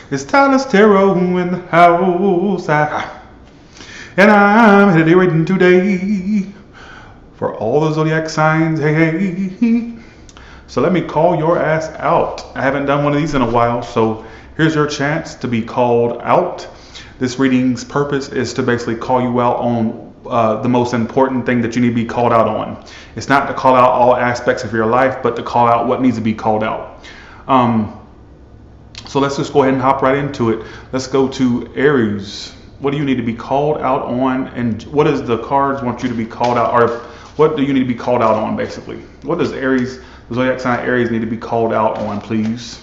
It's Tyler's Tarot in the house. And I'm headed reading today for all the zodiac signs. Hey. So let me call your ass out. I haven't done one of these in a while, so here's your chance to be called out. This reading's purpose is to basically call you out on the most important thing that you need to be called out on. It's not to call out all aspects of your life, but to call out what needs to be called out. So let's just go ahead and hop right into it. Let's go to Aries. What do you need to be called out on, and what does the cards want you to be called out, or what do you need to be called out on, basically? What does Aries, the zodiac sign Aries, need to be called out on, please?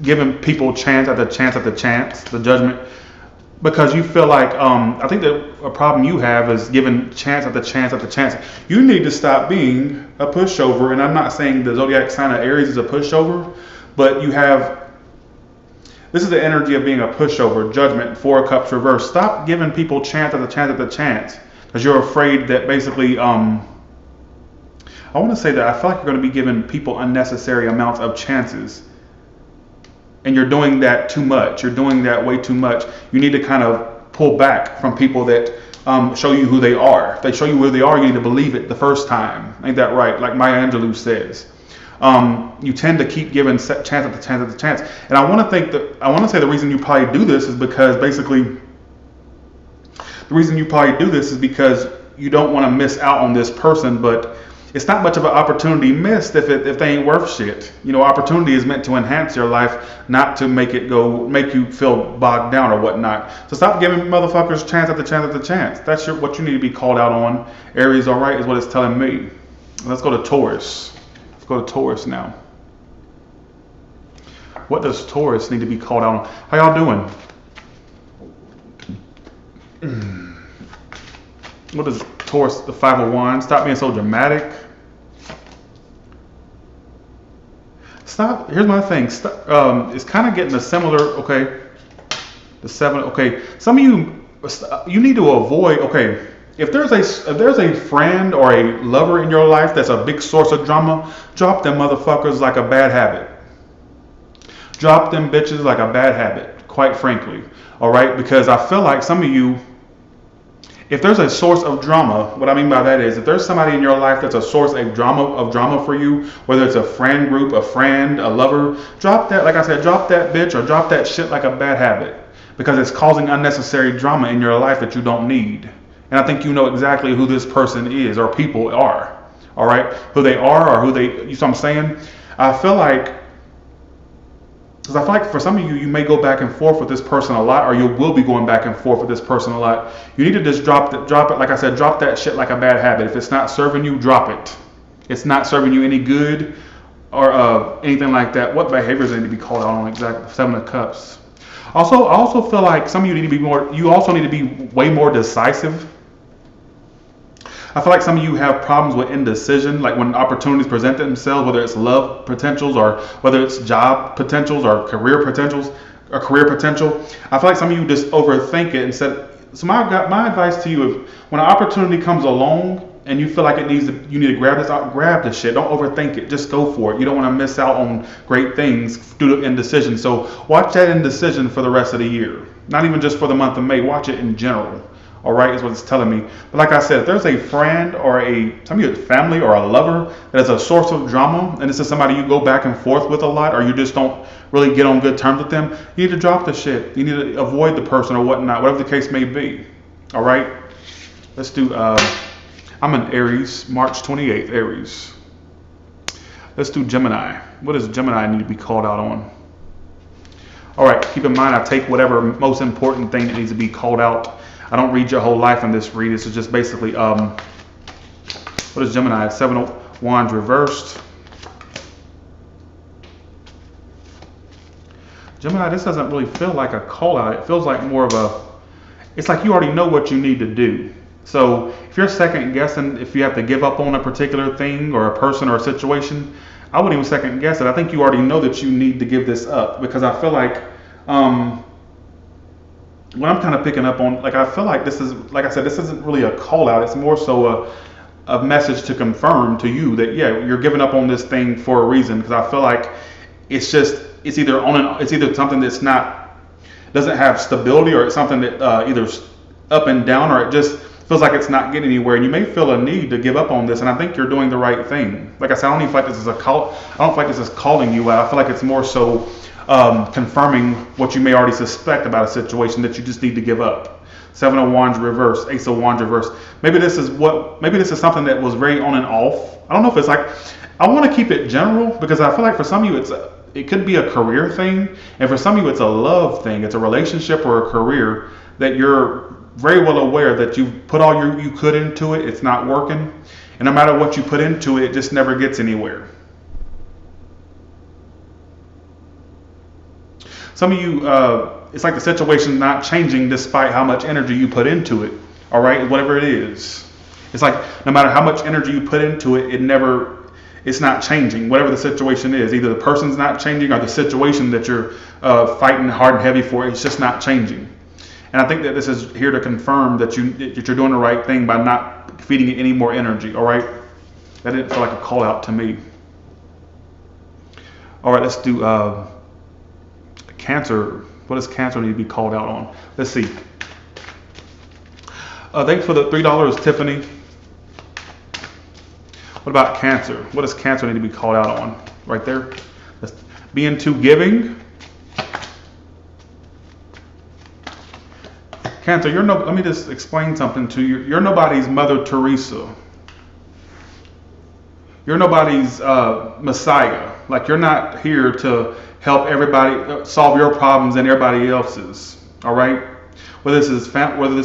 Giving people chance after chance after chance, the judgment, because you feel like, I think that a problem you have is giving chance after chance after chance. You need to stop being a pushover, and I'm not saying the zodiac sign of Aries is a pushover, but you have, this is the energy of being a pushover, judgment, 4 of Cups reversed. Stop giving people chance after chance after chance, because you're afraid that basically, I want to say that I feel like you're going to be giving people unnecessary amounts of chances. And you're doing that too much. You're doing that way too much. You need to kind of pull back from people that show you who they are. If they show you who they are, you need to believe it the first time. Ain't that right? Like Maya Angelou says. You tend to keep giving chance after chance after chance. And I want to say the reason you probably do this is because basically, the reason you probably do this is because you don't want to miss out on this person, but it's not much of an opportunity missed if they ain't worth shit. You know, opportunity is meant to enhance your life, not to make you feel bogged down or whatnot. So stop giving motherfuckers chance after chance after chance. That's what you need to be called out on. Aries, all right, is what it's telling me. Let's go to Taurus. Let's go to Taurus now. What does Taurus need to be called out on? How y'all doing? What is Taurus, the 5 of Wands? Stop being so dramatic. Stop. Here's my thing. Stop, it's kind of getting a similar, okay, the 7, okay. Some of you need to avoid, okay, if there's a friend or a lover in your life that's a big source of drama, drop them motherfuckers like a bad habit. Drop them bitches like a bad habit, quite frankly. All right, because I feel like some of you, if there's a source of drama, what I mean by that is if there's somebody in your life that's a source of drama for you, whether it's a friend group, a friend, a lover, drop that, like I said, drop that bitch or drop that shit like a bad habit, because it's causing unnecessary drama in your life that you don't need. And I think you know exactly who this person is or people are, all right? Who they are or who they, you know what I'm saying? I feel like for some of you, you may go back and forth with this person a lot, or you will be going back and forth with this person a lot. You need to just drop it. Like I said, drop that shit like a bad habit. If it's not serving you, drop it. It's not serving you any good or anything like that. What behaviors need to be called out on exactly? 7 of Cups. I also feel like some of you need to be more. You also need to be way more decisive. I feel like some of you have problems with indecision, like when opportunities present themselves, whether it's love potentials or whether it's job potentials or career potential. I feel like some of you just overthink it instead. So my advice to you is, when an opportunity comes along and you feel like you need to grab the shit. Don't overthink it. Just go for it. You don't want to miss out on great things due to indecision. So watch that indecision for the rest of the year. Not even just for the month of May. Watch it in general. All right, is what it's telling me. But like I said, if there's a friend or some of your family or a lover that is a source of drama, and this is somebody you go back and forth with a lot, or you just don't really get on good terms with them, you need to drop the shit. You need to avoid the person or whatnot, whatever the case may be. All right, let's do, I'm in Aries, March 28th, Aries. Let's do Gemini. What does Gemini need to be called out on? All right, keep in mind, I take whatever most important thing that needs to be called out. I don't read your whole life in this read. This is just basically, what is Gemini? 7 of Wands reversed. Gemini, this doesn't really feel like a call out. It feels like more of it's like you already know what you need to do. So if you're second guessing, if you have to give up on a particular thing or a person or a situation, I wouldn't even second guess it. I think you already know that you need to give this up, because I feel like, what I'm kind of picking up on, like, I feel like this is, like I said, this isn't really a call out. It's more so a message to confirm to you that, yeah, you're giving up on this thing for a reason. Because I feel like it's just it's either it's either something that's not, doesn't have stability, or it's something that either up and down, or it just feels like it's not getting anywhere, and you may feel a need to give up on this. And I think you're doing the right thing. Like I said, I don't even feel like this is a call. I don't feel like this is calling you out. I feel like it's more so confirming what you may already suspect about a situation that you just need to give up. Seven of Wands reverse, Ace of Wands reverse. Maybe this is something that was very on and off. I don't know if it's like, I want to keep it general, because I feel like for some of you it could be a career thing, and for some of you it's a love thing. It's a relationship or a career that you're very well aware that you've put all you could into it. It's not working, and no matter what you put into it, it just never gets anywhere. Some of you, it's like the situation's not changing despite how much energy you put into it. All right, whatever it is, it's like no matter how much energy you put into it, it's not changing. Whatever the situation is, either the person's not changing or the situation that you're fighting hard and heavy for, it's just not changing. And I think that this is here to confirm that you're doing the right thing by not feeding it any more energy. All right, that didn't feel like a call out to me. All right, let's do Cancer. What does Cancer need to be called out on? Let's see. Thanks for the $3, Tiffany. What about Cancer? What does Cancer need to be called out on? Right there. Being too giving. Cancer, let me just explain something to you. You're nobody's Mother Teresa. You're nobody's Messiah. Like, you're not here to help everybody solve your problems and everybody else's. All right. Whether this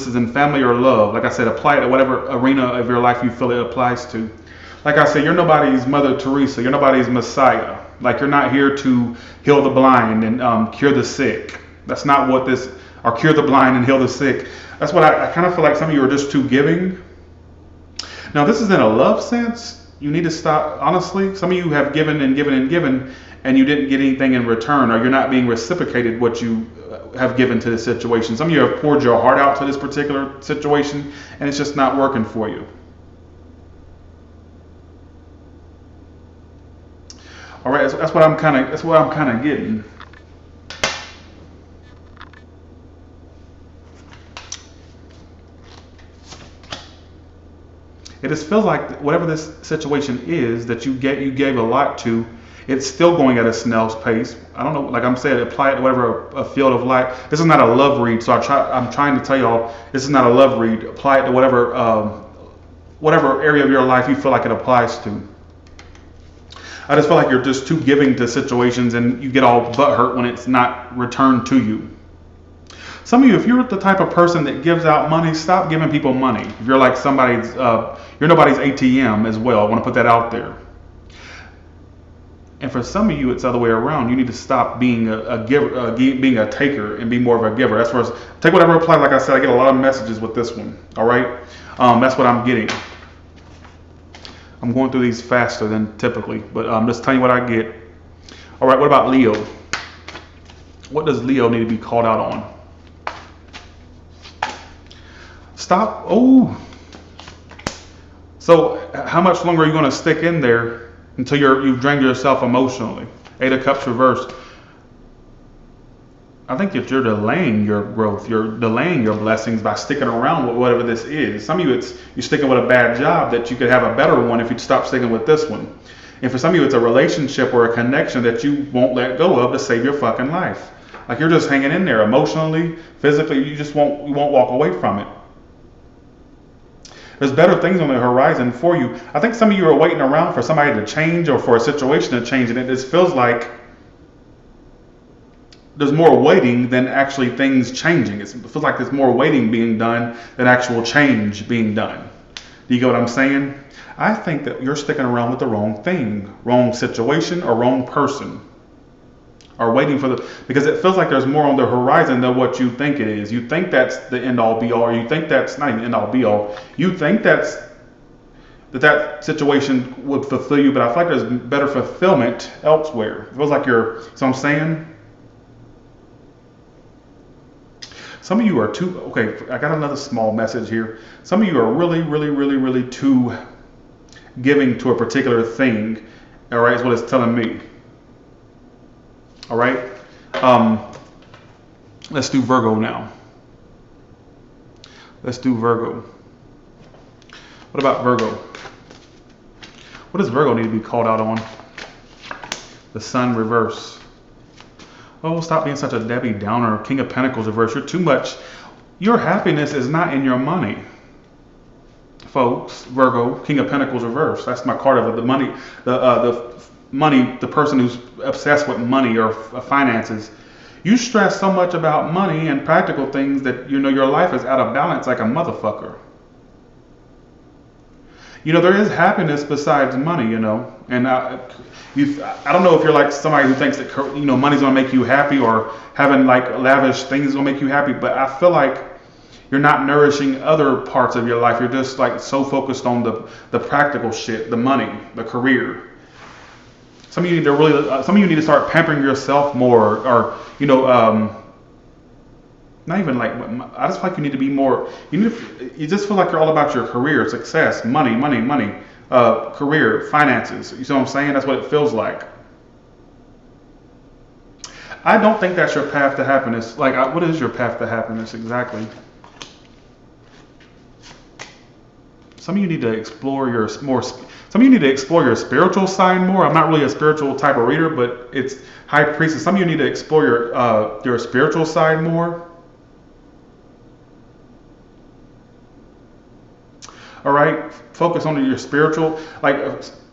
is in family or love, like I said, apply it to whatever arena of your life you feel it applies to. Like I said, you're nobody's Mother Teresa. You're nobody's Messiah. Like, you're not here to heal the blind and cure the sick. That's not what this, or cure the blind and heal the sick. That's what I kind of feel like some of you are just too giving. Now, this is in a love sense. You need to stop. Honestly, some of you have given and given and given, and you didn't get anything in return, or you're not being reciprocated what you have given to this situation. Some of you have poured your heart out to this particular situation, and it's just not working for you. All right, that's what I'm kind of getting. It just feels like whatever this situation is that you gave a lot to, it's still going at a snail's pace. I don't know, like I'm saying, apply it to whatever a field of life. This is not a love read, so I'm trying to tell y'all this is not a love read. Apply it to whatever area of your life you feel like it applies to. I just feel like you're just too giving to situations, and you get all butthurt when it's not returned to you. Some of you, if you're the type of person that gives out money, stop giving people money. If you're like you're nobody's ATM as well. I want to put that out there. And for some of you, it's the other way around. You need to stop being a giver, being a taker, and be more of a giver. That's where take whatever applies. Like I said, I get a lot of messages with this one. All right, that's what I'm getting. I'm going through these faster than typically, but I'm just telling you what I get. All right, what about Leo? What does Leo need to be called out on? Stop. Oh. So how much longer are you going to stick in there until you've drained yourself emotionally? 8 of Cups reversed. I think that you're delaying your growth. You're delaying your blessings by sticking around with whatever this is. Some of you, you're sticking with a bad job that you could have a better one if you'd stop sticking with this one. And for some of you, it's a relationship or a connection that you won't let go of to save your fucking life. Like, you're just hanging in there emotionally, physically. You won't walk away from it. There's better things on the horizon for you. I think some of you are waiting around for somebody to change or for a situation to change, and it just feels like there's more waiting than actually things changing. It feels like there's more waiting being done than actual change being done. Do you get what I'm saying? I think that you're sticking around with the wrong thing, wrong situation, or wrong person. Or waiting because it feels like there's more on the horizon than what you think it is. You think that's the end all be all, or you think that's not even end all be all. You think that situation would fulfill you, but I feel like there's better fulfillment elsewhere. It feels like so I'm saying, some of you are too, okay, I got another small message here. Some of you are really, really, really, really too giving to a particular thing. All right, is what it's telling me. All right. Let's do Virgo now. Let's do Virgo. What about Virgo? What does Virgo need to be called out on? The Sun reverse. Oh, stop being such a Debbie Downer. King of Pentacles reverse. You're too much. Your happiness is not in your money, folks. Virgo, King of Pentacles reverse. That's my card of the money. The money. The person who's obsessed with money or finances. You stress so much about money and practical things that you know your life is out of balance like a motherfucker. You know, there is happiness besides money, you know, and I don't know if you're like somebody who thinks that, you know, money's gonna make you happy or having like lavish things is gonna make you happy, but I feel like you're not nourishing other parts of your life. You're just like so focused on the practical shit, the money, the career. Some of you need to really, some of you need to start pampering yourself more, or you know, not even like, I just feel like you need to be more, you just feel like you're all about your career, success, money, career, finances. You see what I'm saying? That's what it feels like. I don't think that's your path to happiness. Like, what is your path to happiness exactly? Some of you need to explore your some of you need to explore your spiritual side more. I'm not really a spiritual type of reader, but it's High Priestess. Some of you need to explore your spiritual side more. All right, focus on your spiritual, like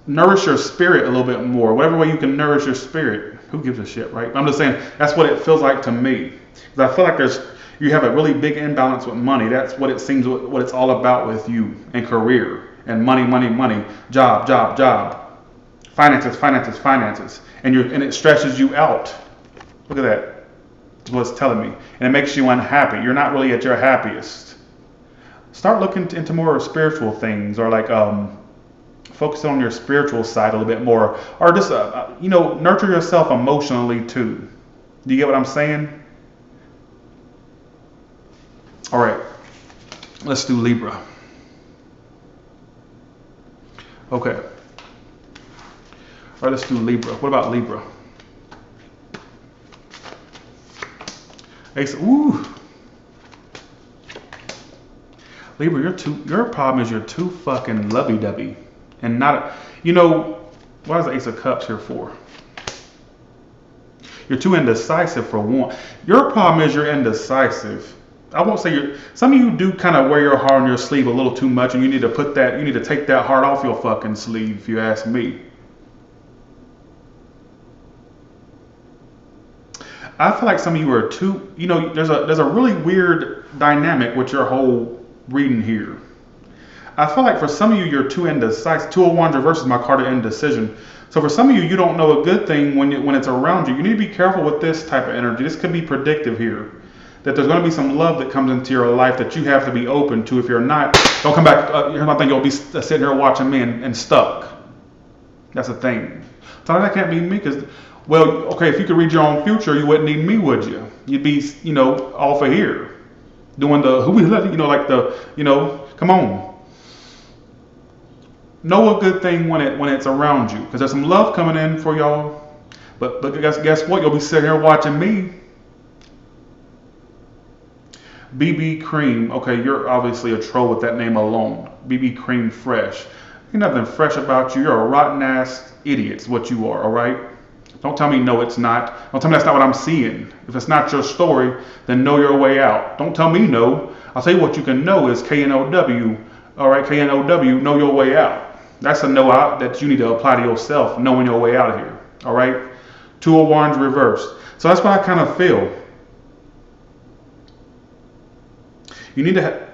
nourish your spirit a little bit more. Whatever way you can nourish your spirit. Who gives a shit, right? I'm just saying that's what it feels like to me. Because I feel like you have a really big imbalance with money. That's what it seems what it's all about with you and career and money, job, finances, and it stresses you out. Look at that. That's what it's telling me, and it makes you unhappy. You're not really at your happiest. Start looking into more spiritual things, or like focus on your spiritual side a little bit more, or just you know, nurture yourself emotionally too. Do you get what I'm saying? All right, let's do Libra. Okay. All right, let's do Libra. What about Libra? Ace. Ooh. Libra, your problem is you're too fucking lovey-dovey. And not, you know, what is the Ace of Cups here for? You're too indecisive for one. Your problem is you're indecisive. I won't say some of you do kind of wear your heart on your sleeve a little too much, and you need to take that heart off your fucking sleeve, if you ask me. I feel like some of you are too, you know, there's a really weird dynamic with your whole reading here. I feel like for some of you, you're too indecisive. Two of Wands reverse is my card of indecision. So for some of you, you don't know a good thing when it's around you. You need to be careful with this type of energy. This could be predictive here. That there's going to be some love that comes into your life that you have to be open to. If you're not, don't come back. Here's my thing. You'll be sitting here watching me and stuck. That's the thing. So that can't be me because, well, okay, if you could read your own future, you wouldn't need me, would you? You'd be, you know, off of here. Doing the, who we let, you know, like the, you know, come on. Know a good thing when it's around you. Because there's some love coming in for y'all. But guess what? You'll be sitting here watching me. BB Cream. Okay, you're obviously a troll with that name alone. BB Cream Fresh. Ain't nothing fresh about you. You're a rotten ass idiot is what you are, alright? Don't tell me no it's not. Don't tell me that's not what I'm seeing. If it's not your story, then know your way out. Don't tell me no. I'll tell you what you can know is KNOW. Alright, KNOW, know your way out. That's a know out that you need to apply to yourself, knowing your way out of here. Alright? Two of Wands reversed. So that's what I kind of feel. You need to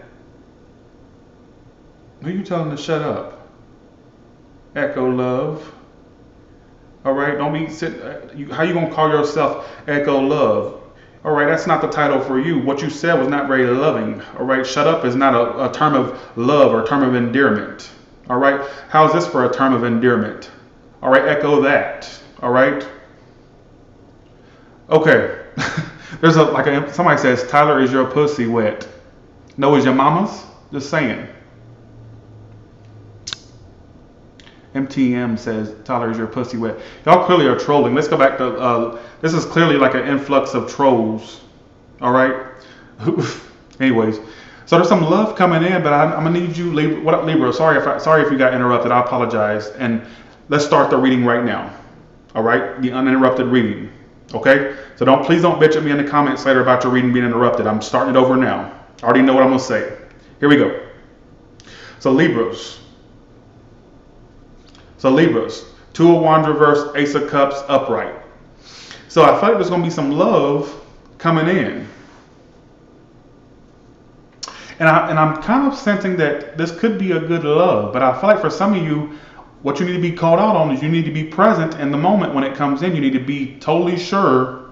who are you telling to shut up? Echo Love. All right, don't be how you gonna call yourself Echo Love? All right, that's not the title for you. What you said was not very loving. All right, shut up is not a term of love or a term of endearment. All right, how's this for a term of endearment? All right, echo that. All right. Okay. There's somebody says Tyler, is your pussy wet? No, is your mama's? Just saying. MTM says, Tyler, is your pussy wet? Y'all clearly are trolling. Let's go back to, this is clearly like an influx of trolls. All right? Anyways, so there's some love coming in, but I'm gonna need you, Libra. What up, Libra? Sorry if you got interrupted. I apologize. And let's start the reading right now. All right? The uninterrupted reading. Okay? So please don't bitch at me in the comments later about your reading being interrupted. I'm starting it over now. I already know what I'm gonna say. Here we go. So Libras, Two of Wands reversed, Ace of Cups upright. So I feel like there's going to be some love coming in. And I'm kind of sensing that this could be a good love, but I feel like for some of you, what you need to be called out on is you need to be present in the moment when it comes in. You need to be totally sure,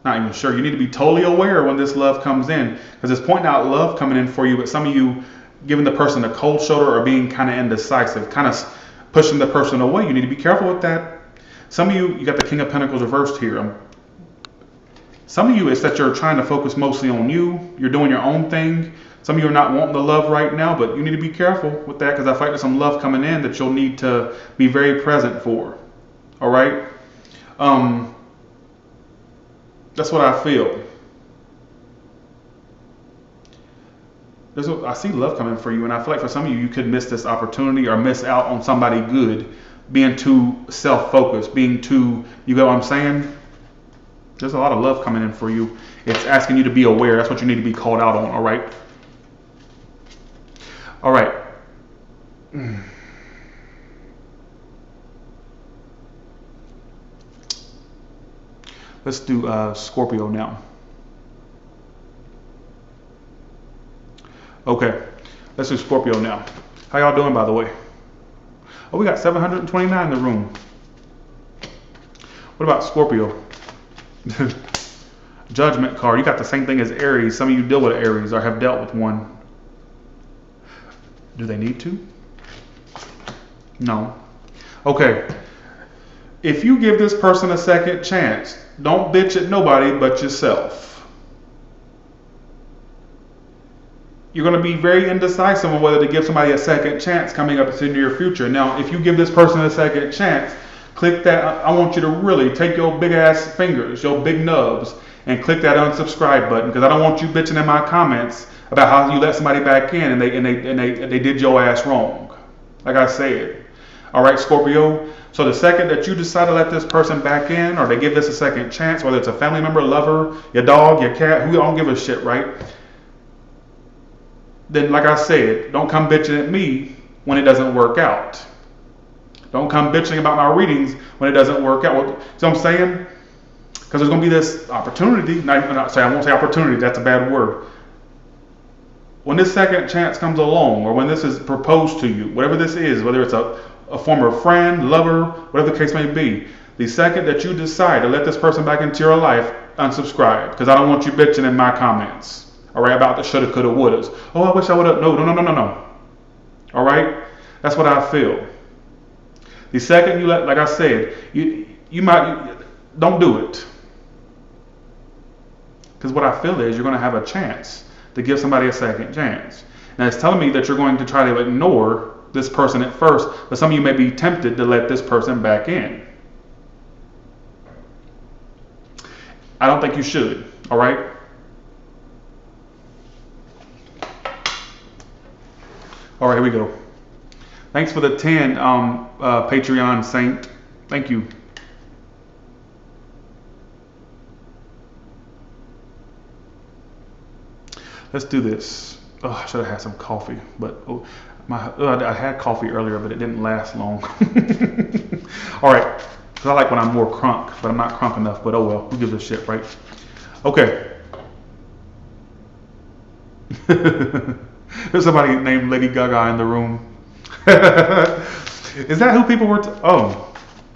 not even sure, you need to be totally aware when this love comes in, because it's pointing out love coming in for you, but some of you giving the person a cold shoulder or being kind of indecisive, kind of pushing the person away. You need to be careful with that. Some of you got the King of Pentacles reversed here. Some of you, it's that you're trying to focus mostly on you. You're doing your own thing. Some of you are not wanting the love right now, but you need to be careful with that, because I feel like there's some love coming in that you'll need to be very present for. All right? That's what I feel. I see love coming for you, and I feel like for some of you, you could miss this opportunity or miss out on somebody good, being too self-focused, being too, you get what I'm saying? There's a lot of love coming in for you. It's asking you to be aware. That's what you need to be called out on, all right? All right. Let's do Scorpio now. Okay, let's do Scorpio now. How y'all doing, by the way? Oh, we got 729 in the room. What about Scorpio? Judgment card. You got the same thing as Aries. Some of you deal with Aries or have dealt with one. Do they need to? No. Okay. If you give this person a second chance, don't bitch at nobody but yourself. You're going to be very indecisive on whether to give somebody a second chance coming up in the near future. Now, if you give this person a second chance, click that. I want you to really take your big ass fingers, your big nubs, and click that unsubscribe button, because I don't want you bitching in my comments about how you let somebody back in and they did your ass wrong. Like I said. All right, Scorpio. So the second that you decide to let this person back in, or they give this a second chance, whether it's a family member, lover, your dog, your cat, who don't give a shit, right? Then, like I said, don't come bitching at me when it doesn't work out. Don't come bitching about my readings when it doesn't work out. See what I'm saying? Because there's going to be this opportunity. I won't say opportunity. That's a bad word. When this second chance comes along, or when this is proposed to you, whatever this is, whether it's a former friend, lover, whatever the case may be, the second that you decide to let this person back into your life, unsubscribe. Because I don't want you bitching in my comments. All right, about the shoulda, coulda, wouldas. Oh, I wish I would have. No. All right, that's what I feel. The second you let, like I said, don't do it. Because what I feel is you're going to have a chance to give somebody a second chance. Now it's telling me that you're going to try to ignore this person at first, but some of you may be tempted to let this person back in. I don't think you should. All right. All right, here we go. Thanks for the 10, Patreon Saint. Thank you. Let's do this. Oh, I should have had some coffee, but I had coffee earlier, but it didn't last long. All right, because I like when I'm more crunk, but I'm not crunk enough. But oh well, who gives a shit, right? Okay. There's somebody named Lady Gaga in the room. Is that who people were? Oh,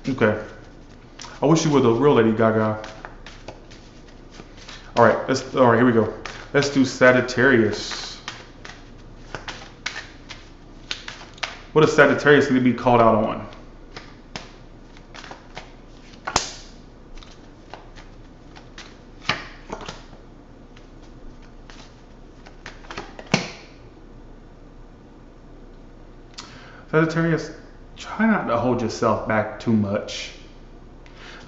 okay. I wish you were the real Lady Gaga. All right, here we go. Let's do Sagittarius. What does Sagittarius need to be called out on? Sagittarius, try not to hold yourself back too much.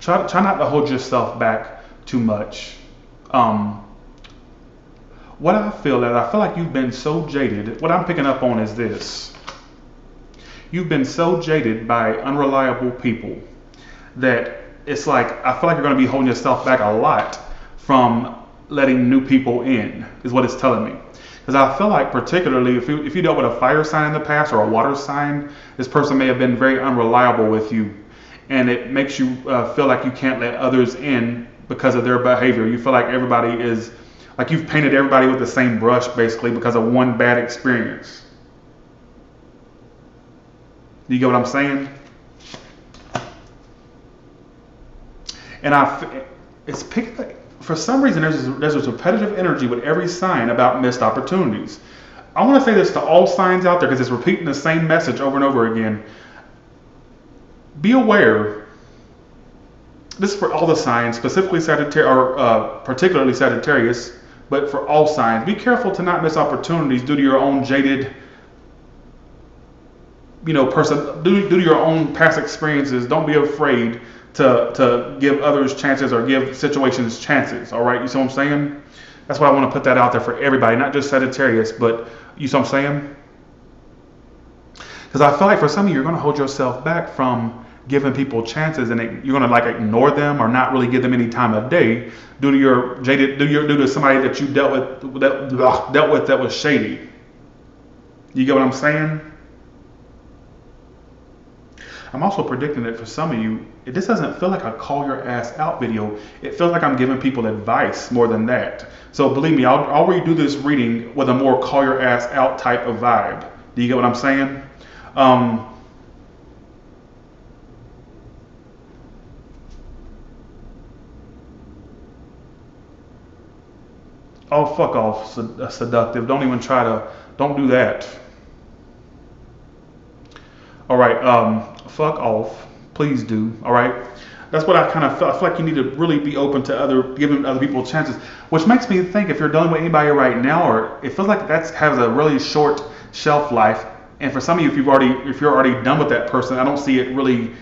Try not to hold yourself back too much. What I feel like you've been so jaded. What I'm picking up on is this. You've been so jaded by unreliable people that it's like, I feel like you're going to be holding yourself back a lot from letting new people in, is what it's telling me. Because I feel like particularly if you dealt with a fire sign in the past or a water sign, this person may have been very unreliable with you. And it makes you feel like you can't let others in because of their behavior. You feel like everybody is, like you've painted everybody with the same brush basically because of one bad experience. Do you get what I'm saying? And it's picked, for some reason there's this repetitive energy with every sign about missed opportunities. I want to say this to all signs out there because it's repeating the same message over and over again. Be aware. This is for all the signs, specifically particularly Sagittarius, but for all signs. Be careful to not miss opportunities due to your own jaded, due to your own past experiences. Don't be afraid to give others chances or give situations chances. All right, you see what I'm saying? That's why I want to put that out there for everybody, not just Sagittarius, but you see what I'm saying? Because I feel like for some of you, you're going to hold yourself back from giving people chances, and you're going to like ignore them or not really give them any time of day due to your jaded, due to somebody that you dealt with that was shady. You get what I'm saying? I'm also predicting that for some of you, this doesn't feel like a call your ass out video. It feels like I'm giving people advice more than that. So believe me, I'll redo this reading with a more call your ass out type of vibe. Do you get what I'm saying? Oh, fuck off, seductive. Don't even don't do that. All right, fuck off. Please do. All right. That's what I kind of feel. I feel like you need to really be open to giving other people chances, which makes me think if you're dealing with anybody right now, or it feels like that has a really short shelf life. And for some of you, if you're already done with that person, I don't see it really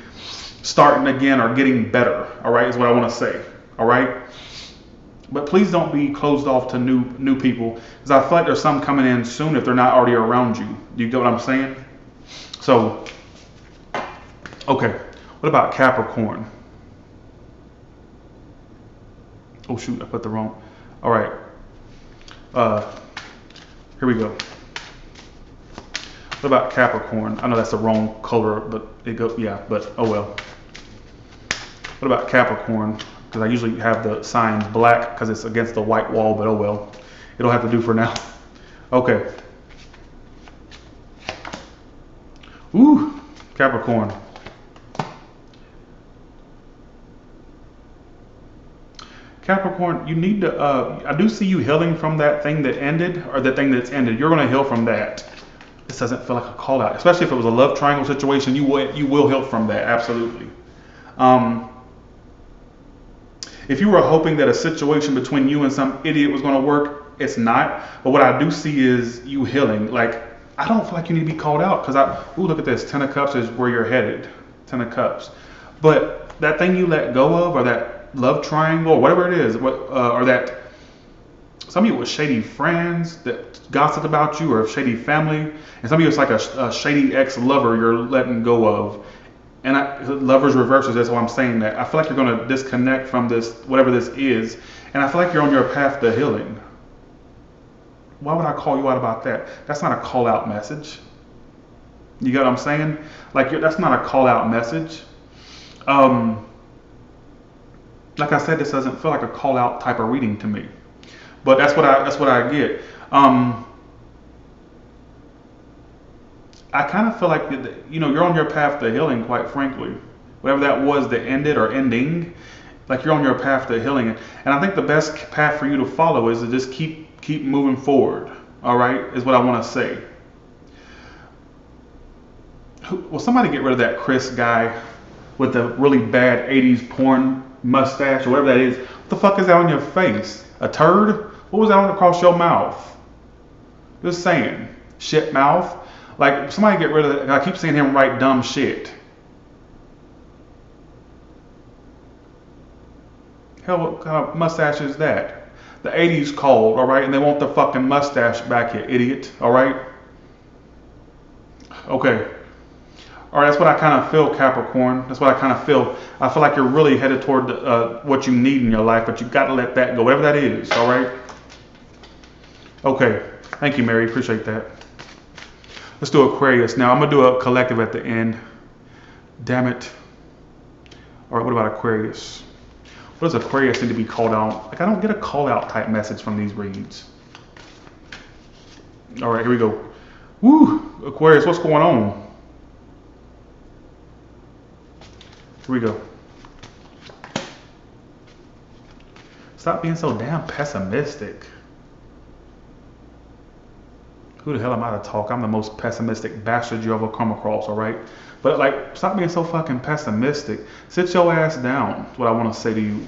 starting again or getting better. All right, is what I want to say. All right. But please don't be closed off to new people, because I feel like there's some coming in soon if they're not already around you. Do you get what I'm saying? So, okay, what about Capricorn? Oh shoot, I put the wrong. All right, here we go. What about Capricorn? I know that's the wrong color, but but oh well. What about Capricorn? Because I usually have the signs black because it's against the white wall, but oh well. It'll have to do for now. Okay. Ooh, Capricorn. Capricorn, you need to, I do see you healing from that thing that ended, or the thing that's ended. You're going to heal from that. This doesn't feel like a call out, especially if it was a love triangle situation. You will heal from that, absolutely. If you were hoping that a situation between you and some idiot was going to work, it's not. But what I do see is you healing. Like, I don't feel like you need to be called out because look at this. 10 of Cups is where you're headed. 10 of Cups. But that thing you let go of, or that love triangle, or whatever it is, or that some of you with shady friends that gossip about you, or shady family, and some of you it's like a shady ex-lover you're letting go of. And lovers reverses, that's why I'm saying that. I feel like you're going to disconnect from this, whatever this is, and I feel like you're on your path to healing. Why would I call you out about that? That's not a call out message. You get what I'm saying? Like, that's not a call out message. Like I said, this doesn't feel like a call out type of reading to me. But that's what I get. I kind of feel like, you're on your path to healing, quite frankly. Whatever that was that ended or ending, like you're on your path to healing. And I think the best path for you to follow is to just keep moving forward. All right, is what I want to say. Will somebody get rid of that Chris guy with the really bad 80s porn mustache or whatever that is? What the fuck is that on your face? A turd? What was that on across your mouth? Just saying. Shit mouth. Like, somebody get rid of that. I keep seeing him write dumb shit. Hell, what kind of mustache is that? The 80s called, alright? And they want the fucking mustache back, you idiot, alright? Okay. Alright, that's what I kind of feel, Capricorn. That's what I kind of feel. I feel like you're really headed toward what you need in your life, but you got to let that go, whatever that is, alright? Okay. Thank you, Mary. Appreciate that. Let's do Aquarius. Now, I'm going to do a collective at the end. Damn it. Alright, what about Aquarius? What does Aquarius need to be called out? Like, I don't get a call out type message from these reads. All right, here we go. Woo! Aquarius, what's going on? Here we go. Stop being so damn pessimistic. Who the hell am I to talk? I'm the most pessimistic bastard you ever come across, all right? But, like, stop being so fucking pessimistic. Sit your ass down, is what I want to say to you.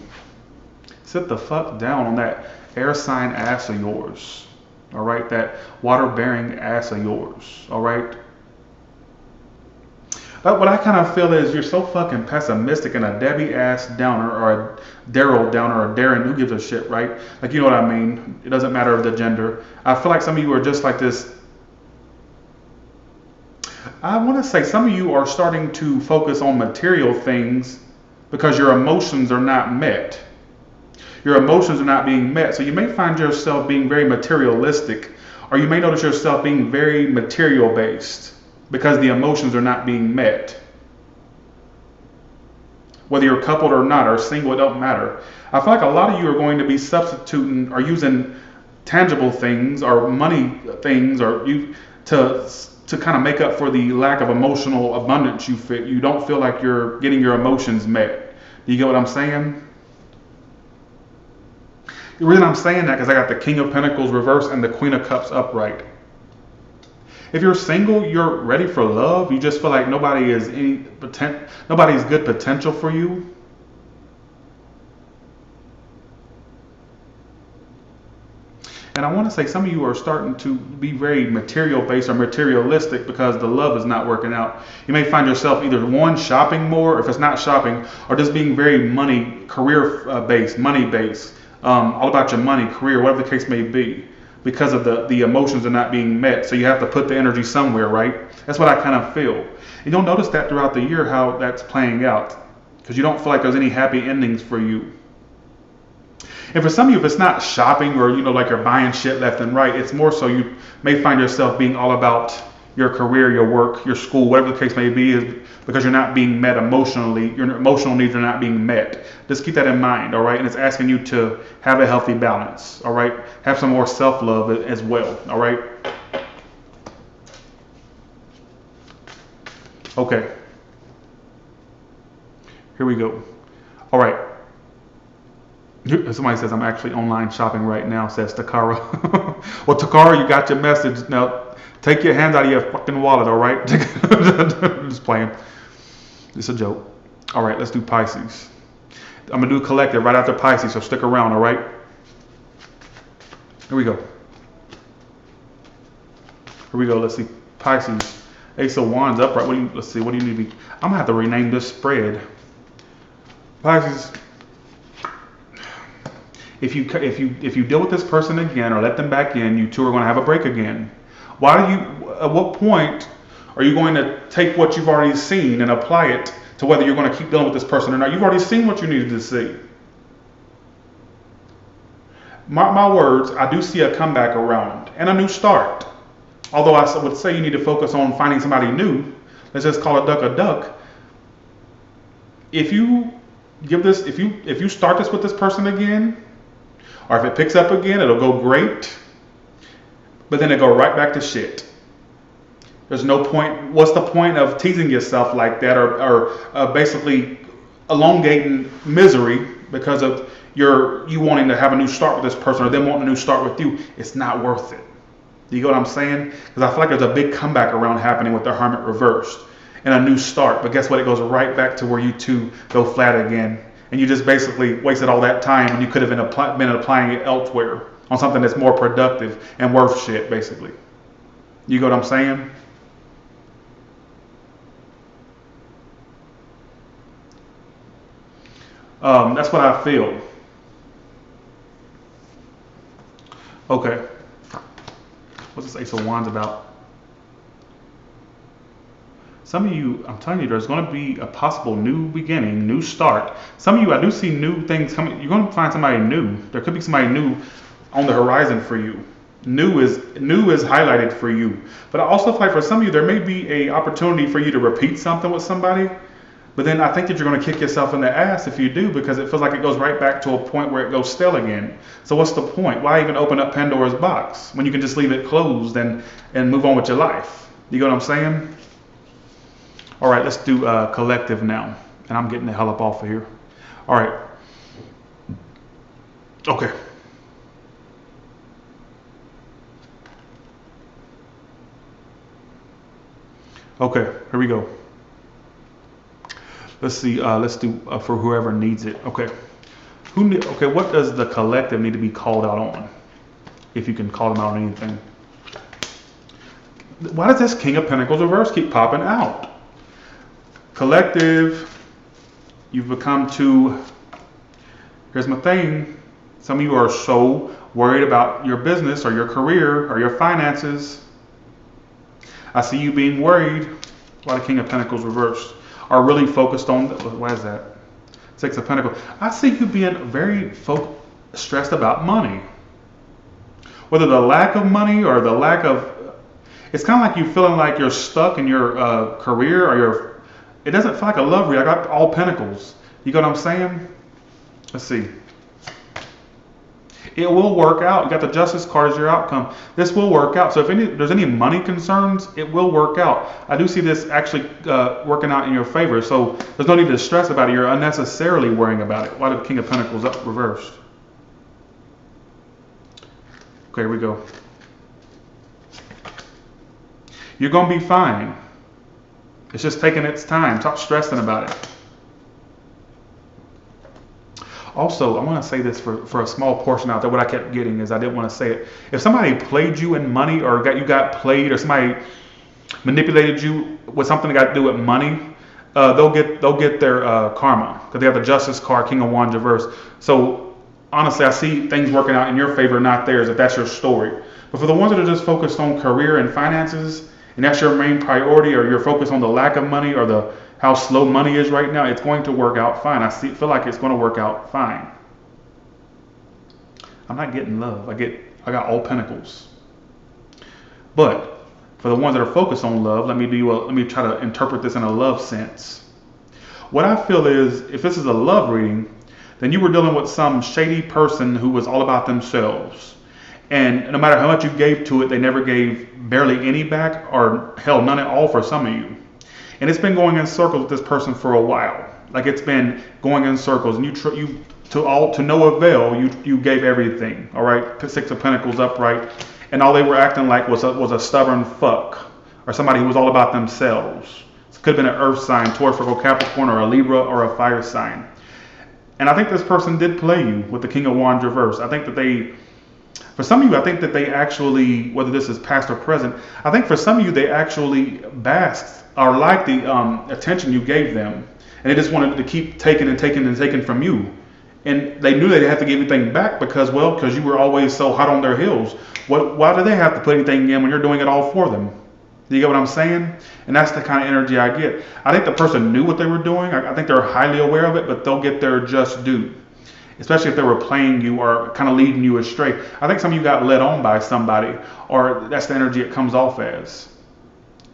Sit the fuck down on that air sign ass of yours, all right? That water-bearing ass of yours, all right? But what I kind of feel is you're so fucking pessimistic and a Debbie ass downer or a Daryl downer or Darren, who gives a shit, right? Like, you know what I mean? It doesn't matter the gender. I feel like some of you are just like this. I want to say some of you are starting to focus on material things because your emotions are not met. Your emotions are not being met. So you may find yourself being very materialistic, or you may notice yourself being very material based because the emotions are not being met. Whether you're coupled or not, or single, it don't matter. I feel like a lot of you are going to be substituting or using tangible things or money things or you to kind of make up for the lack of emotional abundance you feel. You don't feel like you're getting your emotions met. Do you get what I'm saying? The reason I'm saying that is I got the King of Pentacles reversed and the Queen of Cups upright. If you're single, you're ready for love. You just feel like nobody's good potential for you. And I want to say some of you are starting to be very material based or materialistic because the love is not working out. You may find yourself either one, shopping more, if it's not shopping, or just being very money, career based, money based, all about your money, career, whatever the case may be, because of the emotions are not being met. So you have to put the energy somewhere, right? That's what I kind of feel. And you'll notice that throughout the year how that's playing out because you don't feel like there's any happy endings for you. And for some of you, if it's not shopping or, like you're buying shit left and right, it's more so you may find yourself being all about your career, your work, your school, whatever the case may be, is because you're not being met emotionally. Your emotional needs are not being met. Just keep that in mind, all right? And it's asking you to have a healthy balance, all right? Have some more self-love as well, all right? Okay. Here we go. All right. Somebody says, I'm actually online shopping right now, says Takara. Well, Takara, you got your message. Now, take your hands out of your fucking wallet, all right? Just playing. It's a joke. All right, let's do Pisces. I'm going to do collective right after Pisces, so stick around, all right? Here we go. Here we go. Let's see. Pisces. Ace of Wands upright. Let's see. What do you need to be? I'm going to have to rename this spread. Pisces. If you deal with this person again or let them back in, you two are going to have a break again. At what point are you going to take what you've already seen and apply it to whether you're going to keep dealing with this person or not? You've already seen what you needed to see. Mark my words, I do see a comeback around and a new start. Although I would say you need to focus on finding somebody new. Let's just call a duck. If you start this with this person again, or if it picks up again, it'll go great. But then it'll go right back to shit. There's no point. What's the point of teasing yourself like that or basically elongating misery because of you wanting to have a new start with this person or them wanting a new start with you? It's not worth it. Do you get what I'm saying? Because I feel like there's a big comeback around happening with the Hermit reversed and a new start. But guess what? It goes right back to where you two go flat again. And you just basically wasted all that time when you could have been applying it elsewhere on something that's more productive and worth shit, basically. You get what I'm saying? That's what I feel. Okay. What's this Ace of Wands about? Some of you, I'm telling you, there's going to be a possible new beginning, new start. Some of you, I do see new things coming. You're going to find somebody new. There could be somebody new on the horizon for you. New is highlighted for you. But I also feel like for some of you, there may be a opportunity for you to repeat something with somebody. But then I think that you're going to kick yourself in the ass if you do, because it feels like it goes right back to a point where it goes stale again. So what's the point? Why even open up Pandora's box when you can just leave it closed and move on with your life? You get what I'm saying? All right, let's do collective now. And I'm getting the hell up off of here. All right. Okay. Okay, here we go. Let's see. Let's do for whoever needs it. Okay. Okay. What does the collective need to be called out on? If you can call them out on anything. Why does this King of Pentacles reverse keep popping out? Collective, you've become too. Here's my thing. Some of you are so worried about your business or your career or your finances. I see you being worried. Why the King of Pentacles reversed? Are really focused on, why is that? Six of Pentacles. I see you being very stressed about money. Whether the lack of money or the lack of, it's kind of like you feeling like you're stuck in your career or your, it doesn't feel like a love read. I got all pentacles. You get what I'm saying? Let's see. It will work out. You got the Justice card as your outcome. This will work out. So if there's any money concerns, it will work out. I do see this actually working out in your favor. So there's no need to stress about it. You're unnecessarily worrying about it. Why did the King of Pentacles up reversed? Okay, here we go. You're going to be fine. It's just taking its time. Stop stressing about it. Also, I want to say this for a small portion out there. What I kept getting is I didn't want to say it. If somebody played you in money, or you got played, or somebody manipulated you with something that got to do with money, they'll get their karma, because they have the Justice card, King of Wands reverse. So honestly, I see things working out in your favor, not theirs, if that's your story. But for the ones that are just focused on career and finances, and that's your main priority, or you're focused on the lack of money or how slow money is right now, it's going to work out fine. I feel like it's going to work out fine. I'm not getting love. I got all pentacles. But for the ones that are focused on love, let me try to interpret this in a love sense. What I feel is, if this is a love reading, then you were dealing with some shady person who was all about themselves. And no matter how much you gave to it, they never gave barely any back, or hell, none at all for some of you. And it's been going in circles with this person for a while. Like, it's been going in circles, and to no avail, you gave everything. All right, Six of Pentacles upright, and all they were acting like was a stubborn fuck, or somebody who was all about themselves. It could have been an Earth sign, Taurus, Virgo, Capricorn, or a Libra, or a fire sign. And I think this person did play you with the King of Wands reverse. I think that for some of you, I think that they actually, whether this is past or present, I think for some of you, they actually basked or liked the attention you gave them. And they just wanted to keep taking and taking and taking from you. And they knew they didn't have to give anything back because you were always so hot on their heels. Why do they have to put anything in when you're doing it all for them? Do you get what I'm saying? And that's the kind of energy I get. I think the person knew what they were doing. I think they're highly aware of it, but they'll get their just due. Especially if they were playing you or kind of leading you astray. I think some of you got led on by somebody, or that's the energy it comes off as.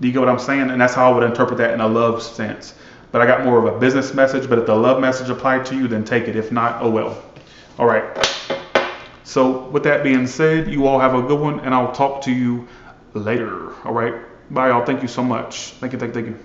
Do you get what I'm saying? And that's how I would interpret that in a love sense. But I got more of a business message. But if the love message applied to you, then take it. If not, oh well. All right. So with that being said, you all have a good one, and I'll talk to you later. All right. Bye, y'all. Thank you so much. Thank you.